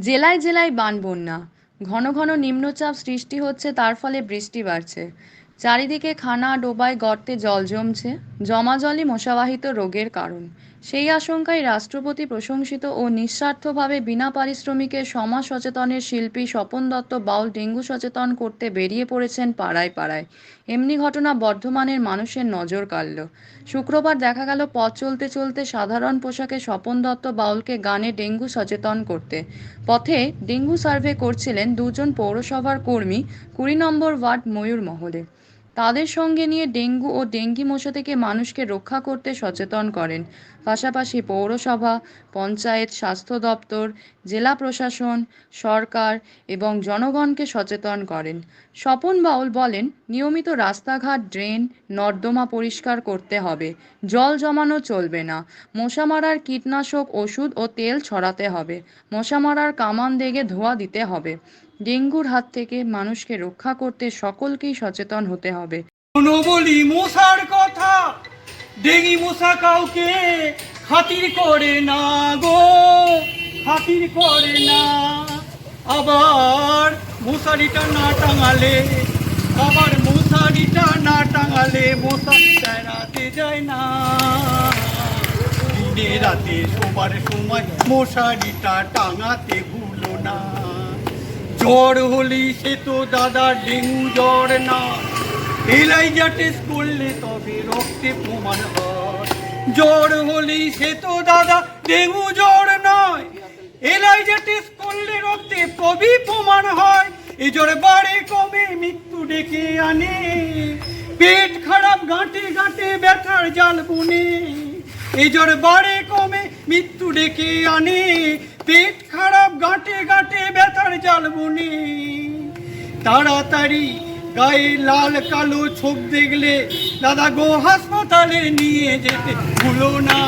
জেলায় জেলায় বানবন্যা, ঘন ঘন নিম্নচাপ সৃষ্টি হচ্ছে, তার ফলে বৃষ্টি বাড়ছে। চারিদিকে খানা ডোবায় গর্তে জল জমছে। জমা জলই মশাবাহিত রোগের কারণ। সেই আশঙ্কায় রাষ্ট্রপতি প্রশংসিত ও নিঃস্বার্থভাবে বিনা পারিশ্রমিকে সমাজ সচেতনের শিল্পী স্বপন দত্ত বাউল ডেঙ্গু সচেতন করতে বেরিয়ে পড়েছেন পাড়ায় পাড়ায়। এমনি ঘটনা বর্ধমানের মানুষের নজর কাড়ল। শুক্রবার দেখা গেল পথ চলতে চলতে সাধারণ পোশাকে স্বপন দত্ত বাউলকে গানে ডেঙ্গু সচেতন করতে। পথে ডেঙ্গু সার্ভে করছিলেন দুজন পৌরসভার কর্মী ২০ নম্বর ওয়ার্ড ময়ূরমহলে। তাদের সঙ্গে নিয়ে ডেঙ্গু ও ডেঙ্গি মশা থেকে মানুষকে রক্ষা করতে সচেতন করেন। পাশাপাশি পৌরসভা, পঞ্চায়েত, স্বাস্থ্য দপ্তর, জেলা প্রশাসন, সরকার এবং জনগণকে সচেতন করেন। স্বপন বাউল বলেন, নিয়মিত রাস্তাঘাট, ড্রেন, নর্দমা পরিষ্কার করতে হবে। জল জমানো চলবে না। মশা মারার কীটনাশক ওষুধ ও তেল ছড়াতে হবে। মশা মারার কামান দেগে ধোঁয়া দিতে হবে। ডেঙ্গুর হাত থেকে মানুষকে রক্ষা করতে সকলকেই সচেতন হতে হবে। কোনো বলি মশার কথা, ডেঙ্গি মশা কাউকে খাতির করে না গো, খাতির করে না। আবার মশারিটা না টাঙালে, আবার মশারিটা না টাঙালে মশা বেড়াতে যায় না। দিনে রাতে শোবার সময় মশারিটা টাঙাতে ভুলো না। জ্বর হলি সে তো দাদা ডেঙ্গু জ্বর না, এলাইজা টেস্ট করলে তবে রক্তে প্রমাণ হয়। জ্বর হলি সে তো দাদা ডেঙ্গু জ্বর নয়, এলাইজা টেস্ট করলে রক্তে তবেই প্রমাণ হয়। এই জ্বরে বাড়ে কমে মৃত্যু ডেকে আনে, পেট খারাপ গাঁটে গাঁটে ব্যথার জাল বুনে। এই জ্বরে বাড়ে কমে মৃত্যু ডেকে আনে, পেট খারাপ গাঁটে গাঁটে ব্যথার জাল বুনে। তাড়াতাড়ি গায়ে লাল কালো ছোপ দেখলে দাদা গো হাসপাতালে নিয়ে যেতে ভুলো না।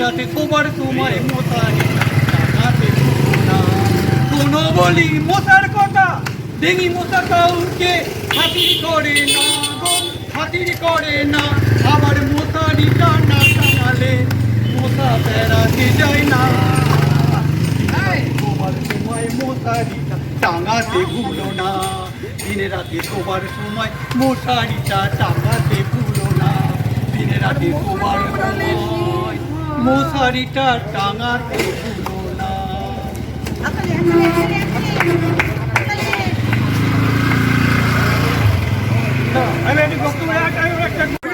রাতে শোবার সময় মশারি টাঙাতে ভুলো না। কোনো বলি মশার কথা, ডেঙ্গি মশা কাউকে খাতির করে না গো, খাতির করে না। আবার মশারিটা না টাঙালে মশা বেড়াতে যায় না। শোবার সময় মশারিটা টাঙাতে ভুলো না। দিনে রাতে শোবার সময় মশারিটা টাঙাতে ভুলো না। দিনে রাতে শোবার সময় মশারিটা টাঙাতে ভুলো না।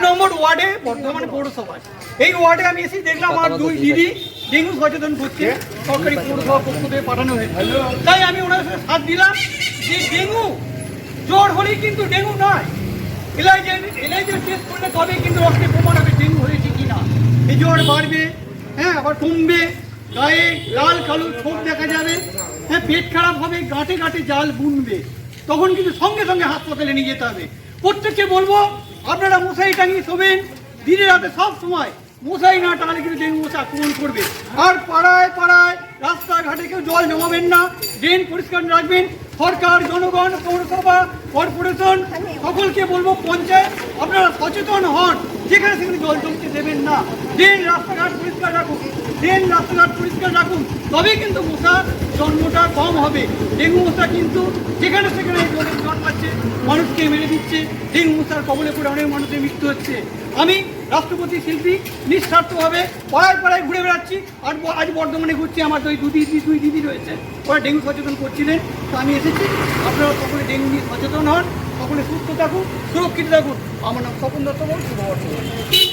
নম্বর ওয়ার্ডে বর্ধমান পৌরসভায়, এই ওয়ার্ডে আমি এসে দেখলাম আমার দুই দিদি ডেঙ্গু সচেতন করছে, সরকারি পৌরসভা পক্ষ থেকে পাঠানো হয়েছে। তাই আমি ওনার সাথে সাথ দিলাম যে ডেঙ্গু জ্বর হলেই কিন্তু ডেঙ্গু নয়, এলাইজার টেস্ট করলে তবেই কিন্তু রক্তে প্রমাণ হবে ডেঙ্গু হয়েছে কিনা। এই জ্বর বাড়বে, হ্যাঁ, আবার কমবে, গায়ে লাল কালো ছোপ দেখা যাবে, হ্যাঁ, পেট খারাপ হবে, গাঁটে গাঁটে জাল বুনবে, তখন কিন্তু সঙ্গে সঙ্গে হাসপাতালে নিয়ে যেতে হবে। প্রত্যেককে বলবো আপনারা মশারি টাঙিয়ে শোবেন। দিনে রাতে সব সময় মশারি না টাঙালে কিন্তু ডেঙ্গু মশা আক্রমণ করবে। আর পাড়ায় পাড়ায় রাস্তাঘাটে কেউ জল জমাবেন না, ড্রেন পরিষ্কার রাখবেন। সরকার, জনগণ, পৌরসভা, কর্পোরেশন সকলকে বলবো, পঞ্চায়েত, আপনারা সচেতন হন, যেখানে সেখানে জল জমতে দেবেন না। ড্রেন রাস্তাঘাট পরিষ্কার রাখুন, ড্রেন রাস্তাঘাট পরিষ্কার রাখুন, তবেই কিন্তু মশা জন্মটা কম হবে। ডেঙ্গু মশা কিন্তু যেখানে সেখানে জন্মাচ্ছে, মানুষকে মেরে দিচ্ছে। ডেঙ্গু মশার কবলে পড়ে অনেক মানুষের মৃত্যু হচ্ছে। আমি রাষ্ট্রপতি শিল্পী নিঃস্বার্থভাবে পাড়ায় পাড়ায় ঘুরে বেড়াচ্ছি। আর আজ বর্ধমানে ঘুরছি, আমার দুই দিদি রয়েছে, ওরা ডেঙ্গু সচেতন করছিলেন। তো আমি এসেছি, আপনারা সকলে ডেঙ্গু নিয়ে সচেতন হন, সকলে সুস্থ থাকুন, সুরক্ষিত থাকুন। আমার নাম স্বপন দত্ত, শুভ বর্ধমান।